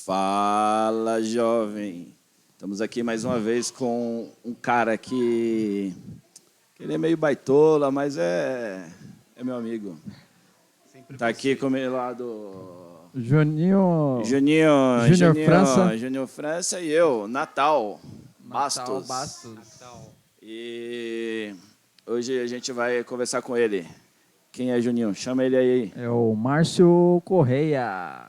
Fala, jovem. Estamos aqui mais uma vez com um cara que ele é meio baitola, mas é meu amigo. Está aqui comigo lá do Juninho Júnior França. Júnior França e eu, Natal Natal Bastos. Bastos. E hoje a gente vai conversar com ele. Quem é Juninho? Chama ele aí. É o Márcio Correia.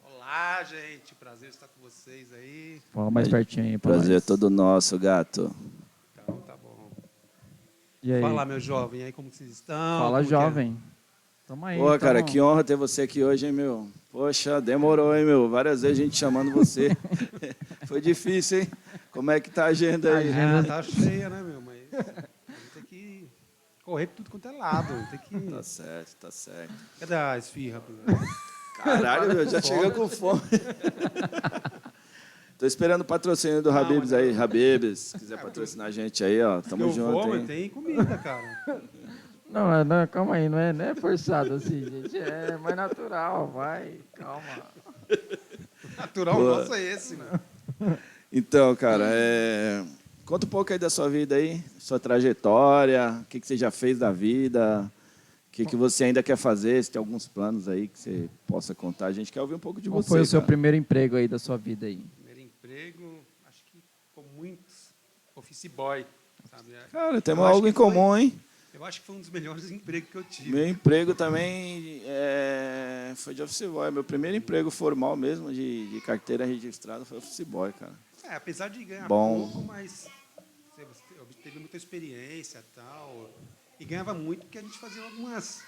Olá, gente. Prazer estar com vocês aí. Fala mais pertinho aí pra Prazer é nós. todo nosso, gato. Então, tá bom. E aí? Fala, meu jovem. E aí, como vocês estão? Fala, Como que é? jovem. Tamo aí. Pô, cara, tamo- que honra ter você aqui hoje, hein, meu? Poxa, demorou, hein, meu? Várias vezes a gente chamando você. Foi difícil, hein? Como é que tá a agenda aí? Ah, tá cheia, né, meu? Mas a gente tem que correr por tudo quanto é lado. Tem que... Tá certo, tá certo. Cadê a esfirra? Pô? Caralho, meu, já chega com fome. Tô esperando o patrocínio do Habibs mas- aí. Habibs, se quiser patrocinar a gente aí, ó, tamo Eu junto, vou, mas hein? tem comida, cara. Não, calma aí, não é forçado assim, gente. É mais natural, vai, calma. Natural Boa. nosso é esse, né? Então, cara, conta um pouco aí da sua vida aí, sua trajetória, o que você já fez da vida, o que você ainda quer fazer, se tem alguns planos aí que você possa contar. A gente quer ouvir um pouco de Qual você, foi o seu cara. primeiro emprego aí da sua vida aí? Primeiro emprego, acho que com muitos, office boy, sabe? Cara, Eu temos acho algo que em comum, hein? Eu acho que foi um dos melhores empregos que eu tive. Meu emprego também foi de office boy. Meu primeiro emprego formal mesmo, de carteira registrada, foi office boy, cara. Apesar de ganhar Bom. pouco, mas você teve muita experiência e tal. E ganhava muito porque a gente fazia algumas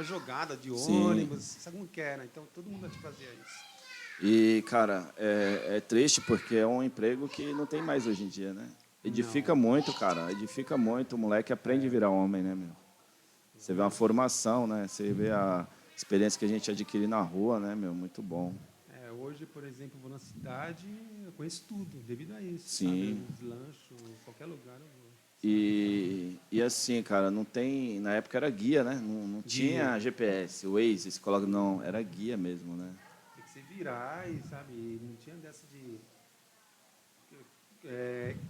jogadas de Sim. ônibus, sabe como que é, né? Então todo mundo fazia isso. E, cara, é triste porque é um emprego que não tem mais hoje em dia, né? Edifica muito, cara. Edifica muito. O moleque aprende a virar homem, né, meu? Você vê uma formação, né? Você vê a experiência que a gente adquire na rua, né, meu? Muito bom. Hoje, por exemplo, eu vou na cidade, eu conheço tudo, devido a isso. Sim. Sabe? Deslancho, qualquer lugar eu vou. E assim, cara, não tem... Na época era guia, né? Não tinha GPS, Waze, você coloca... Não, era guia mesmo, né? Tem que se virar e, sabe, não tinha dessa de...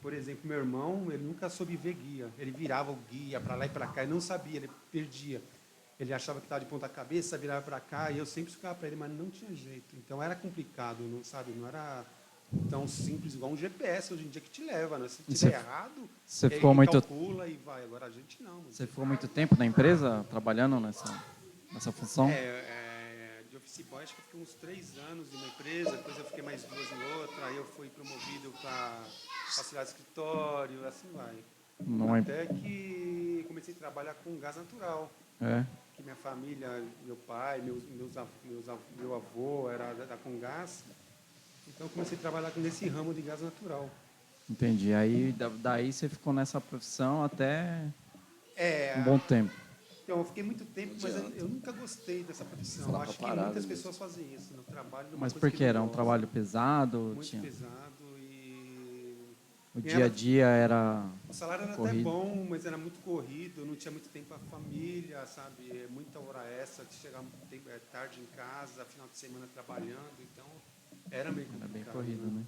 por exemplo, meu irmão, ele nunca soube ver guia. Ele virava o guia para lá e para cá, ele não sabia, ele perdia. Ele achava que estava de ponta cabeça, virava para cá, e eu sempre explicava para ele, mas não tinha jeito. Então era complicado, não sabe, não era tão simples igual um GPS hoje em dia que te leva, né? Se tiver errado, Você ele ficou muito calcula e vai. Agora a gente não. Você ficou muito tempo na empresa trabalhando nessa função? De office boy, acho que eu fiquei uns 3 anos em uma empresa, depois eu fiquei mais 2 em outra, aí eu fui promovido para auxiliar de escritório, assim vai. Não é. Até que comecei a trabalhar com gás natural. É. Que minha família, meu pai, meu avô era da Comgás. Então eu comecei a trabalhar nesse ramo de gás natural. Entendi. Aí daí você ficou nessa profissão até É, um bom tempo. então eu fiquei muito tempo, mas eu nunca gostei dessa profissão. Falar Eu acho pra que parada muitas mesmo. pessoas fazem isso no trabalho. numa Mas coisa por que que não era um gosta. trabalho pesado? Muito Tinha... pesado e O dia a dia era o salário era até corrido. bom, mas era muito corrido, não tinha muito tempo para a família, sabe? Muita hora extra, de chegar tarde em casa, final de semana trabalhando, então era meio complicado. Era bem corrido, né?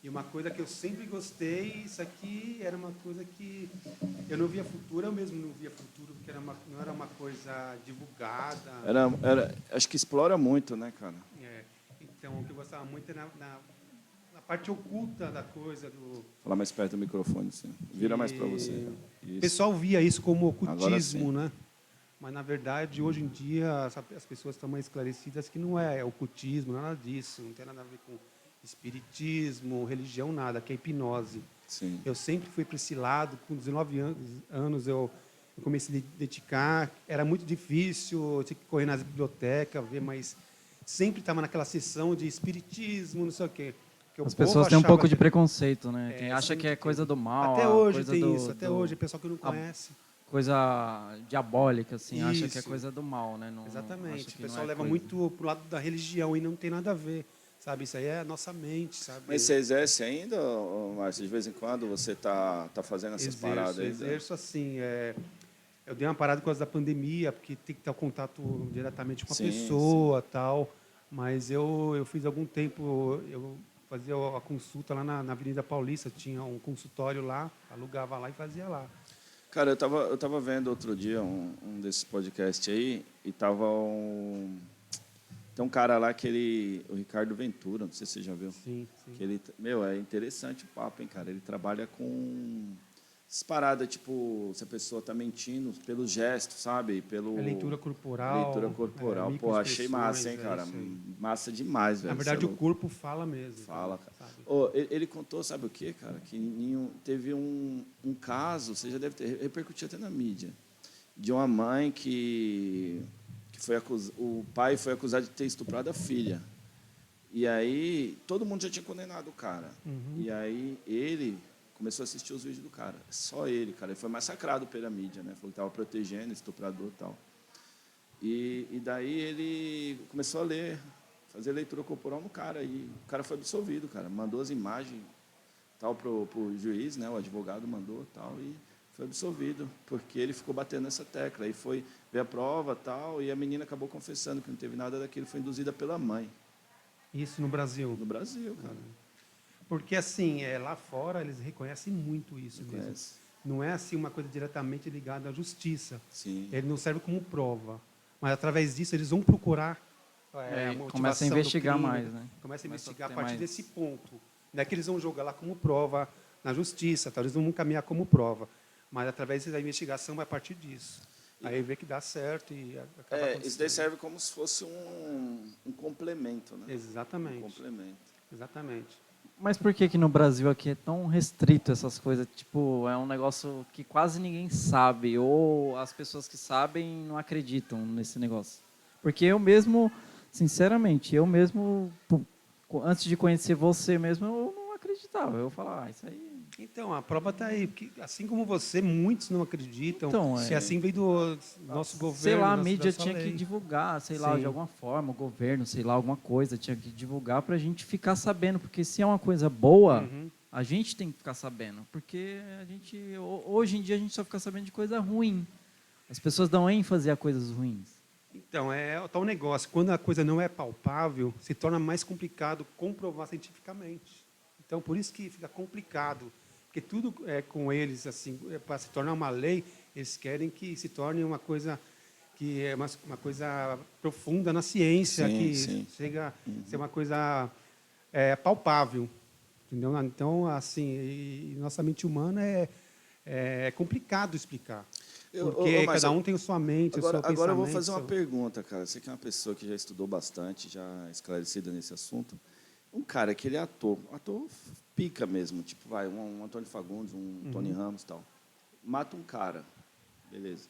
E uma coisa que eu sempre gostei, isso aqui era uma coisa que eu não via futuro, eu mesmo não via futuro, porque não era uma coisa divulgada. Acho que explora muito, né, cara? Então, o que eu gostava muito era na parte oculta da coisa. Falar mais perto do microfone, assim. Vira mais para você. O Isso. pessoal via isso como Agora ocultismo, sim. né? Mas, na verdade, hoje em dia, as pessoas estão mais esclarecidas que não é ocultismo, nada disso, não tem nada a ver com espiritismo, religião, nada, que é hipnose. Sim. Eu sempre fui para esse lado, com 19 anos eu comecei a me dedicar, era muito difícil, eu tinha que correr nas bibliotecas, ver, mas sempre estava naquela sessão de espiritismo, não sei o quê. Que o As povo pessoas têm um achava pouco de que- preconceito, né? Quem acha sabe que é que coisa do mal, Até hoje coisa tem isso, até hoje, pessoal que não conhece. coisa diabólica, assim, acha que é Isso. coisa do mal, né? Não, acha Exatamente. que O não pessoal é leva coisa. muito pro lado da religião e não tem nada a ver, sabe? Isso aí é a nossa mente, sabe? Mas você exerce ainda, ô, Márcio? De vez em quando você tá fazendo essas paradas ainda? Exerço assim, eu dei uma parada por causa da pandemia, porque tem que ter o contato diretamente com a Sim, pessoa, tal. Mas eu fiz algum tempo, eu fazia a consulta lá na Avenida Paulista, tinha um consultório lá, alugava lá e fazia lá. Cara, eu tava vendo outro dia um desses podcasts aí e tava tem um cara lá o Ricardo Ventura, não sei se você já viu. Sim, sim. Que meu, é interessante o papo, hein, cara. Ele trabalha com essas paradas, tipo, se a pessoa tá mentindo pelo gesto, sabe? Pelo Leitura corporal. leitura corporal. Pô, achei massa, hein, cara. Massa demais, velho. Na verdade, Cê é o corpo fala mesmo. fala, cara. Sabe? Ô, ele contou, sabe o quê, cara? Que teve um caso, você já deve ter repercutido até na mídia, de uma mãe que foi o pai foi acusado de ter estuprado a filha. E aí, todo mundo já tinha condenado o cara. Uhum. E aí, ele começou a assistir os vídeos do cara. Só ele, cara. Ele foi massacrado pela mídia, né? Falou que estava protegendo, estuprador e tal. E daí ele começou a ler, fazer leitura corporal no cara. E o cara foi absolvido, cara. Mandou as imagens tal pro juiz, né? O advogado mandou tal. E foi absolvido, porque ele ficou batendo nessa tecla. Aí foi ver a prova tal. E a menina acabou confessando que não teve nada daquilo. Foi induzida pela mãe. Isso no Brasil. No Brasil, cara. Porque, assim, lá fora, eles reconhecem muito isso mesmo. Não é, assim, uma coisa diretamente ligada à justiça. Sim. Ele não serve como prova. Mas, através disso, eles vão procurar a motivação começa a investigar do crime, mais, né? Começa a investigar a ter partir mais. desse ponto. Não é que eles vão jogar lá como prova na justiça, tá? Eles não vão caminhar como prova. Mas, através da investigação, vai partir disso. Aí vê que dá certo e acaba acontecendo. Isso daí serve como se fosse um complemento, né? Exatamente. Um complemento. Exatamente. Mas por que no Brasil aqui é tão restrito essas coisas? Tipo, é um negócio que quase ninguém sabe, ou as pessoas que sabem não acreditam nesse negócio. Porque eu mesmo, sinceramente, antes de conhecer você mesmo, eu não acreditava. Eu falava, isso aí... Então, a prova está aí. Porque, assim como você, muitos não acreditam. Então, se assim veio do nosso governo. Sei lá, a da mídia nossa tinha lei. que divulgar, sei lá, Sim. de alguma forma, o governo, sei lá, alguma coisa, tinha que divulgar para a gente ficar sabendo. Porque se é uma coisa boa, Uhum. a gente tem que ficar sabendo. Porque hoje em dia a gente só fica sabendo de coisa ruim. As pessoas dão ênfase a coisas ruins. Então, é o tal negócio. Quando a coisa não é palpável, se torna mais complicado comprovar cientificamente. Então, por isso que fica complicado. Porque tudo com eles, assim, para se tornar uma lei, eles querem que se torne uma coisa que é uma coisa profunda na ciência, Sim, que sim. chega a ser uma coisa palpável. Entendeu? Então, assim, nossa mente humana é complicado explicar. Porque cada um tem a sua mente, o seu pensamento. Agora eu vou fazer uma pergunta, cara. Você que é uma pessoa que já estudou bastante, já esclarecida nesse assunto. Um cara que ele é ator pica mesmo, tipo, vai, um Antônio Fagundes, um Tony Ramos e tal. Mata um cara, beleza.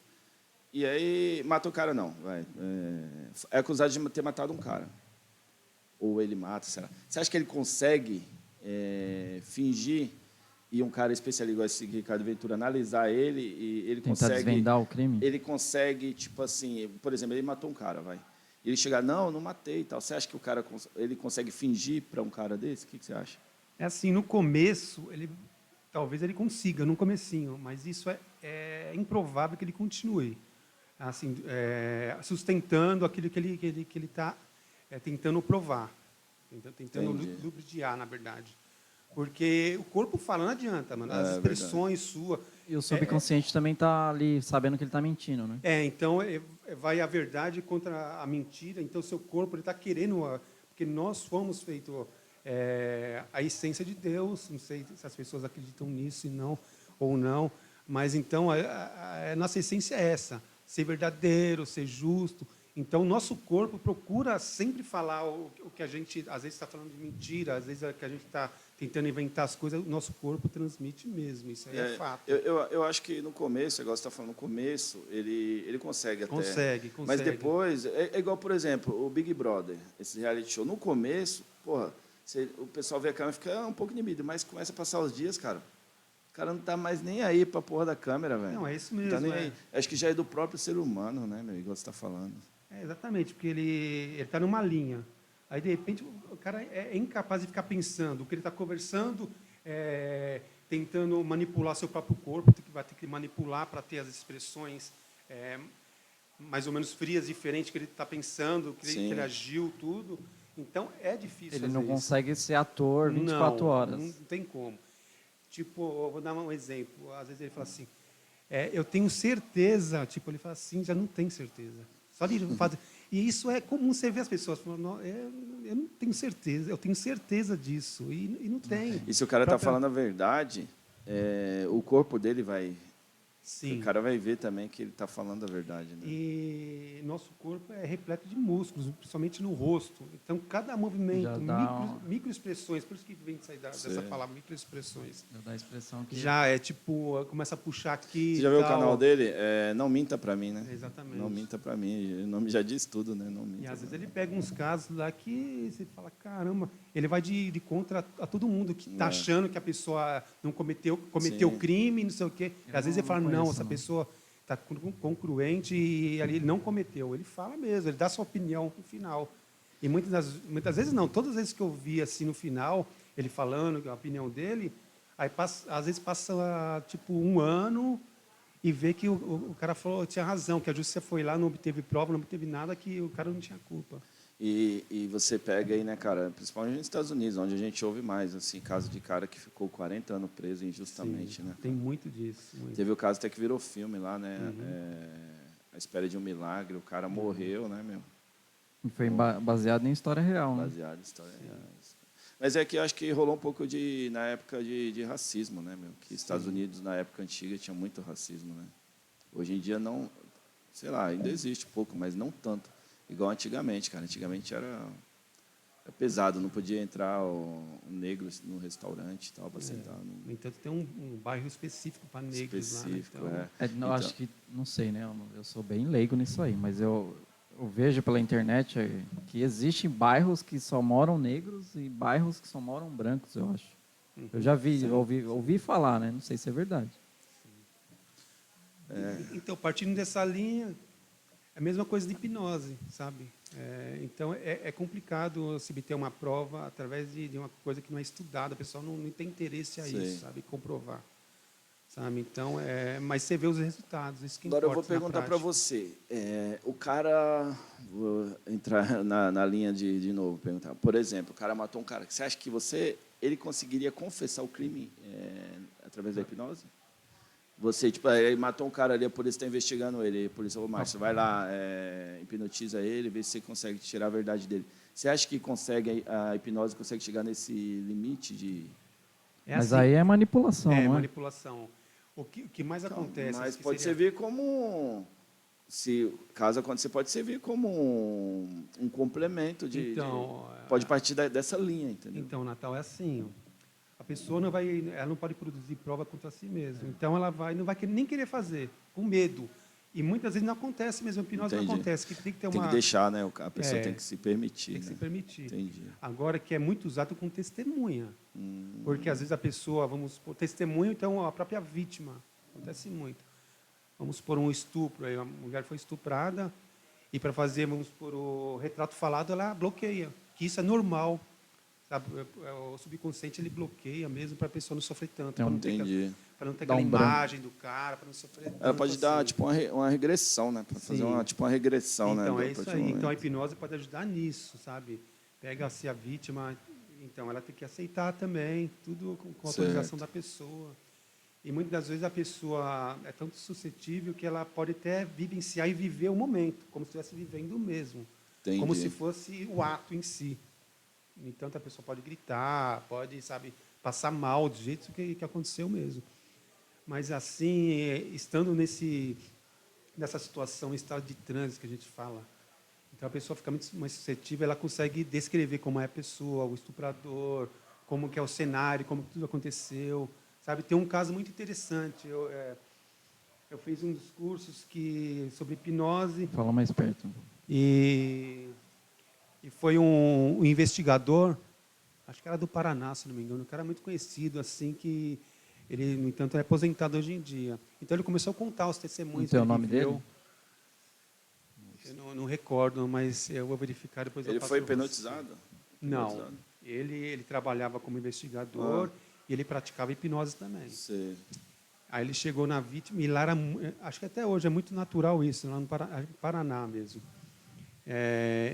E aí, mata o cara não, vai. É acusado de ter matado um cara. Ou ele mata, sei lá. Você acha que ele consegue fingir e um cara especialista igual esse Ricardo Ventura analisar ele e ele Tentar consegue... desvendar o crime? Ele consegue, tipo assim, por exemplo, ele matou um cara, vai. Ele chegar, não matei e tal. Você acha que o cara ele consegue fingir para um cara desse? O que você acha? É assim, no começo, talvez ele consiga, no comecinho, mas isso é improvável que ele continue assim, sustentando aquilo que ele está tentando provar, tentando ludibriar, na verdade. Porque o corpo fala, não adianta, mano, as expressões suas... E o subconsciente também está ali sabendo que ele está mentindo, né? Então, vai a verdade contra a mentira, então o seu corpo está querendo... Porque nós fomos feitos... a essência de Deus, não sei se as pessoas acreditam nisso ou não, mas então a nossa essência é essa, ser verdadeiro, ser justo. Então, o nosso corpo procura sempre falar o que a gente, às vezes, está falando de mentira, às vezes é que a gente está tentando inventar as coisas, o nosso corpo transmite mesmo, isso aí é fato. Eu acho que no começo, igual você está falando, no começo, ele consegue até. Consegue. Mas depois, é igual, por exemplo, o Big Brother, esse reality show. No começo, o pessoal vê a câmera e fica um pouco inibido, mas começa a passar os dias, cara. O cara não está mais nem aí para a porra da câmera, velho. Não, é isso mesmo. Tá nem aí. Acho que já é do próprio ser humano, né, meu? Igual você está falando. Exatamente, porque ele está numa linha. Aí, de repente, o cara é incapaz de ficar pensando. O que ele está conversando, tentando manipular seu próprio corpo, vai ter que manipular para ter as expressões mais ou menos frias, diferente que ele está pensando, que Sim. ele agiu, tudo. Então, é difícil Ele fazer não isso. consegue ser ator 24 horas. Não tem como. Tipo, eu vou dar um exemplo. Às vezes ele fala assim, eu tenho certeza. Tipo, ele fala assim, já não tem certeza. Só de fazer. E isso é comum, você vê as pessoas falando, "Não, eu não tenho certeza, eu tenho certeza disso. E não tem. E se o cara está Própria- falando a verdade, o corpo dele vai... Sim. O cara vai ver também que ele está falando a verdade, né? E nosso corpo é repleto de músculos, principalmente no rosto. Então, cada movimento, Já dá microexpressões, por isso que vem dessa Sei. palavra, microexpressões. Eu dou a expressão que Já é tipo, começa a puxar aqui. Você já viu o tal. canal dele? Não minta pra mim, né? Exatamente. Não minta pra mim. O nome já diz tudo, né? Não minta. E às vezes pra ele mim. pega uns casos lá que você fala, caramba, ele vai de contra a todo mundo que está É. achando que a pessoa não cometeu Sim. crime, não sei o quê. E às vezes ele fala, não não, conheço, essa não. pessoa está congruente e ali ele não cometeu. Ele fala mesmo, ele dá sua opinião no final. E muitas vezes não, todas as vezes que eu vi assim no final, ele falando a opinião dele, aí às vezes passa tipo um ano e vê que o cara falou, tinha razão, que a justiça foi lá, não obteve prova, não obteve nada, que o cara não tinha culpa. E você pega aí, né, cara? Principalmente nos Estados Unidos, onde a gente ouve mais, assim, caso de cara que ficou 40 anos preso injustamente, Sim, né? tem muito disso. Muito. Teve o caso até que virou filme lá, né? Uhum. A Espera de um Milagre. O cara morreu, né, meu? foi baseado em história real, né? Baseado em história real. Mas é que eu acho que rolou um pouco na época de racismo, né, meu? Que Estados Unidos, na época antiga, tinha muito racismo, né? Hoje em dia não, sei lá, ainda existe pouco, mas não tanto. Igual antigamente, cara. Antigamente era pesado, não podia entrar um negro no restaurante e tal, para sentar. No entanto, tem um bairro específico para negros Específico, lá. Né? Então, Não, acho que, não sei, né? Eu sou bem leigo nisso aí, mas eu vejo pela internet que existem bairros que só moram negros e bairros que só moram brancos, eu acho. Eu já ouvi falar, né? Não sei se é verdade. Então, partindo dessa linha, é a mesma coisa de hipnose, sabe? Então, é complicado se obter uma prova através de uma coisa que não é estudada, a pessoa não tem interesse a Sim. isso, sabe? Comprovar. Sabe? Então, mas você vê os resultados, isso que Agora eu importa vou perguntar na para prática. você. O cara, vou entrar na linha de novo, perguntar. Por exemplo, o cara matou um cara. Você acha que ele conseguiria confessar o crime através da hipnose? Você, tipo, ele matou um cara ali, a polícia está investigando ele. A polícia falou, Márcio, vai lá, hipnotiza ele, vê se você consegue tirar a verdade dele. Você acha que a hipnose consegue chegar nesse limite de... Mas assim, aí é manipulação, não é? manipulação. O que mais Então, acontece... mas que pode seria- servir como... Se caso aconteça, pode servir como um complemento Então, pode partir dessa linha, entendeu? Então, Natal é assim. A pessoa ela não pode produzir prova contra si mesma. Então, ela não vai nem querer fazer, com medo. E muitas vezes não acontece mesmo. A hipnose não Entendi. acontece. Que tem que ter Tem uma... que deixar, né? A pessoa É, tem que se permitir. Tem que né? se permitir. Entendi. Agora, que é muito usado com testemunha. Porque, às vezes, a pessoa, vamos supor, testemunha, então, a própria vítima. Acontece muito. Vamos supor um estupro. Aí a mulher foi estuprada e, para fazer, vamos supor, o retrato falado, ela bloqueia. Que isso é normal. Sabe? O subconsciente, ele bloqueia mesmo para a pessoa não sofrer tanto. Para não ter, Entendi. para não ter Dá aquela um branco. imagem do cara, para não sofrer tanto. Ela pode dar assim. tipo uma regressão, né? Para fazer Sim. uma regressão, Então, né? é isso aí. Então, a hipnose pode ajudar nisso, sabe? Pega-se a vítima, então ela tem que aceitar também, tudo com autorização da pessoa. E muitas das vezes a pessoa é tão suscetível que ela pode até vivenciar e viver o momento, como se estivesse vivendo mesmo. Entendi. Como se fosse o ato em si. Então, a pessoa pode gritar, pode, sabe, passar mal, do jeito que aconteceu mesmo. Mas, assim, estando nessa situação, estado de trânsito que a gente fala, então a pessoa fica muito mais suscetível, ela consegue descrever como é a pessoa, o estuprador, como que é o cenário, como que tudo aconteceu. Sabe, tem um caso muito interessante. Eu fiz um dos cursos sobre hipnose Fala mais perto. e foi um investigador, acho que era do Paraná, se não me engano, um cara muito conhecido, assim, que ele, no entanto, é aposentado hoje em dia. Então, ele começou a contar os testemunhos. Não tem que o nome viveu. dele? Eu não recordo, mas eu vou verificar depois. Ele eu passo foi para você. hipnotizado? Não, Hipnotizado. ele trabalhava como investigador e ele praticava hipnose também. Sei. Aí ele chegou na vítima e lá era, acho que até hoje é muito natural isso, lá no Paraná mesmo.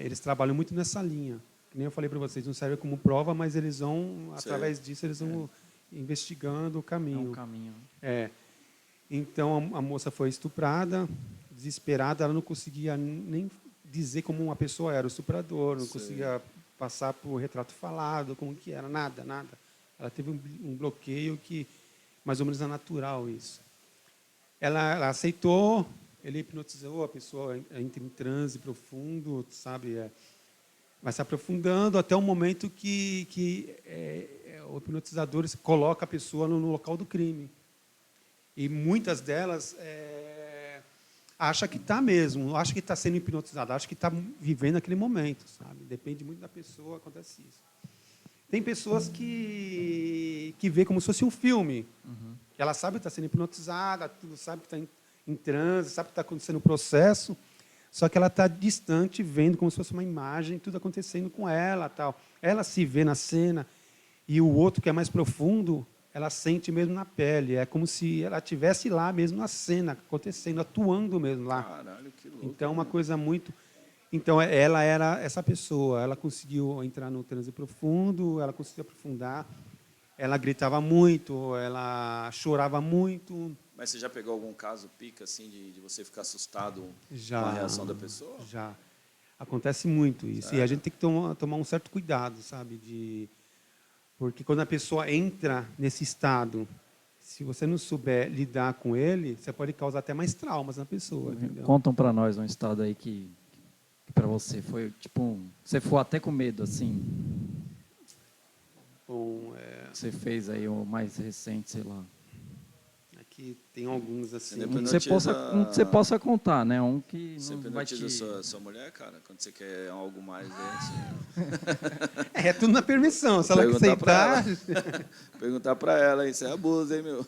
Eles trabalham muito nessa linha. Que nem eu falei para vocês, não serve como prova, mas eles vão, através disso, eles vão investigando o É caminho. um caminho. Então a moça foi estuprada, desesperada, ela não conseguia nem dizer como uma pessoa era o estuprador, não conseguia passar por retrato falado, como que era, nada. Ela teve um bloqueio que mais ou menos é natural isso. Ela aceitou, ele hipnotizou, a pessoa entra em transe profundo, sabe? Vai se aprofundando até o momento que o hipnotizador coloca a pessoa no local do crime. E muitas delas acham que está mesmo, acham que está sendo hipnotizada, acham que está vivendo aquele momento, sabe? Depende muito da pessoa, acontece isso. Tem pessoas que vê como se fosse um filme, que ela sabe que está sendo hipnotizada, tudo sabe que está em transe, sabe que está acontecendo o processo, só que ela está distante, vendo como se fosse uma imagem, tudo acontecendo com ela, tal. Ela se vê na cena e o outro que é mais profundo, ela sente mesmo na pele. É como se ela estivesse lá mesmo na cena, acontecendo, atuando mesmo lá. Caralho, que louco. Então, uma coisa muito... Então, ela era essa pessoa. Ela conseguiu entrar no transe profundo, ela conseguiu aprofundar. Ela gritava muito, ela chorava muito. Mas você já pegou algum caso pica, assim, de você ficar assustado Já, com a reação da pessoa? Já. Acontece muito isso. E a gente tem que tomar um certo cuidado, sabe? Porque quando a pessoa entra nesse estado, se você não souber lidar com ele, você pode causar até mais traumas na pessoa. Entendeu? Contam para nós um estado aí que para você foi tipo você ficou até com medo assim. Bom, Você fez aí o mais recente, sei lá. aqui tem alguns assim. Um que você possa contar, né? Um que você não vai te... sua mulher, cara, quando você quer algo mais assim. É tudo na permissão, se ela aceitar. Perguntar para ela, hein? Isso é abuso, hein, meu?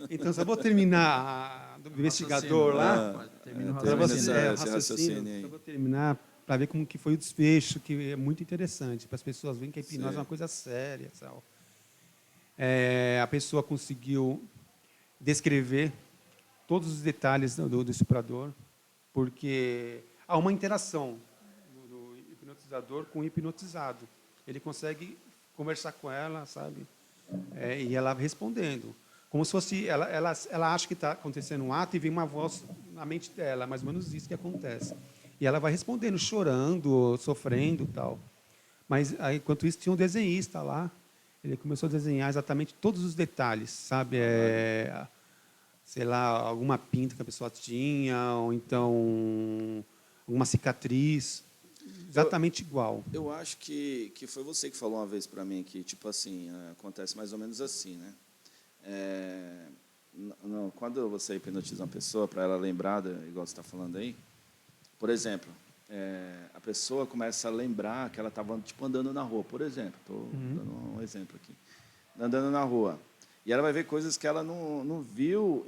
Então, só vou terminar do investigador lá. Termina esse raciocínio aí. Só vou terminar para ver como que foi o desfecho, que é muito interessante, para as pessoas verem que a hipnose é uma coisa séria. Tal. A pessoa conseguiu descrever todos os detalhes do estuprador, porque há uma interação do hipnotizador com o hipnotizado. Ele consegue conversar com ela, sabe? E ela respondendo. Como se fosse... Ela acha que está acontecendo um ato e vem uma voz na mente dela, mais ou menos isso que acontece. E ela vai respondendo, chorando, sofrendo e tal. Mas, enquanto isso, tinha um desenhista lá. Ele começou a desenhar exatamente todos os detalhes, sabe? Sei lá, alguma pinta que a pessoa tinha, ou então alguma cicatriz, exatamente igual. Eu acho que foi você que falou uma vez para mim que, tipo assim, acontece mais ou menos assim, né? Quando você hipnotiza uma pessoa, para ela lembrar, igual você está falando aí, por exemplo, a pessoa começa a lembrar que ela estava tipo, andando na rua, por exemplo. Estou dando um exemplo aqui. Andando na rua. E ela vai ver coisas que ela não viu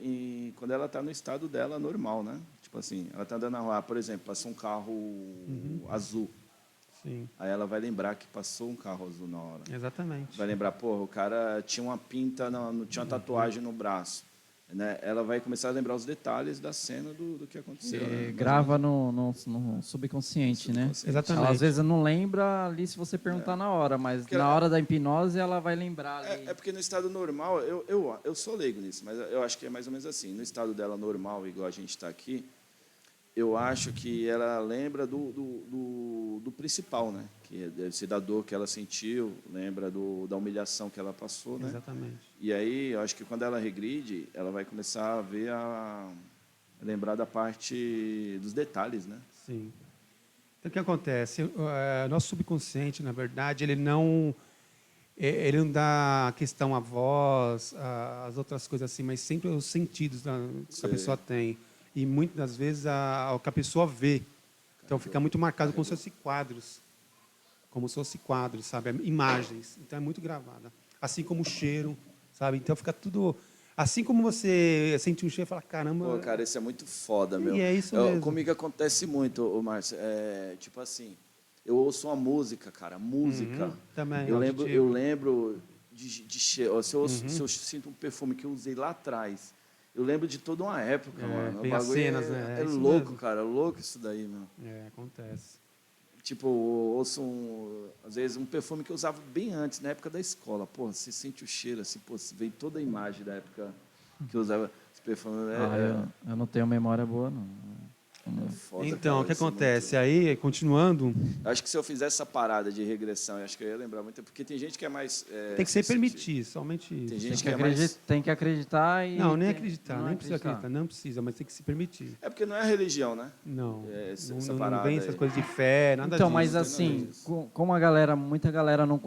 quando ela está no estado dela normal, né? Tipo assim, ela está andando na rua, por exemplo, passou um carro azul. Sim. Aí ela vai lembrar que passou um carro azul na hora. Exatamente. Vai lembrar, porra, o cara tinha uma pinta, tinha uma tatuagem no braço. Né? Ela vai começar a lembrar os detalhes da cena do que aconteceu. Né? Grava no subconsciente, né? Exatamente. Ela, às vezes não lembra ali se você perguntar na hora, mas porque na hora da hipnose ela vai lembrar ali. Porque no estado normal, eu sou leigo nisso, mas eu acho que é mais ou menos assim. No estado dela normal, igual a gente está aqui, eu acho que ela lembra do principal, né? Que deve ser da dor que ela sentiu, lembra da humilhação que ela passou, né? Exatamente. E aí, eu acho que quando ela regride, ela vai começar a ver lembrar da parte dos detalhes, né? Sim. Então, o que acontece? Nosso subconsciente, na verdade, ele não dá a questão à voz, as outras coisas assim, mas sempre os sentidos que a pessoa tem. E muitas das vezes o que a pessoa vê. Então fica muito marcado como se fosse quadros. Como se fosse quadros, sabe? Imagens. Então é muito gravada. Assim como o cheiro, sabe? Então fica tudo... Assim como você sente um cheiro e fala, caramba... Pô, cara, isso é muito foda, meu. E é isso mesmo. Comigo acontece muito, Márcio. Tipo assim, eu ouço uma música, cara. Música. Também. Eu lembro de cheiro. Se eu sinto um perfume que eu usei lá atrás, Eu lembro de toda uma época, mano. O Vem as bagulho cenas, né? É isso louco, mesmo. cara. É louco isso daí, meu. Acontece. Tipo, eu ouço, às vezes, um perfume que eu usava bem antes, na época da escola. Pô, você sente o cheiro, assim, pô, vem toda a imagem da época que eu usava esse perfume. Eu não tenho memória boa, não. É foda, Então, cara, o que isso é acontece? muito- Aí, continuando, Eu acho que se eu fizesse essa parada de regressão, eu acho que eu ia lembrar muito, porque tem gente que é mais... tem que se sensível. permitir, somente isso. Tem Tem gente que, que é mais... tem que acreditar e... Não, nem tem- acreditar, não nem precisa acreditar, não precisa, mas tem que se permitir. É porque não é religião, né? Não, Essa não parada vem aí. essas coisas de fé, nada Então, disso. mas não tem nada assim, disso. como muita galera não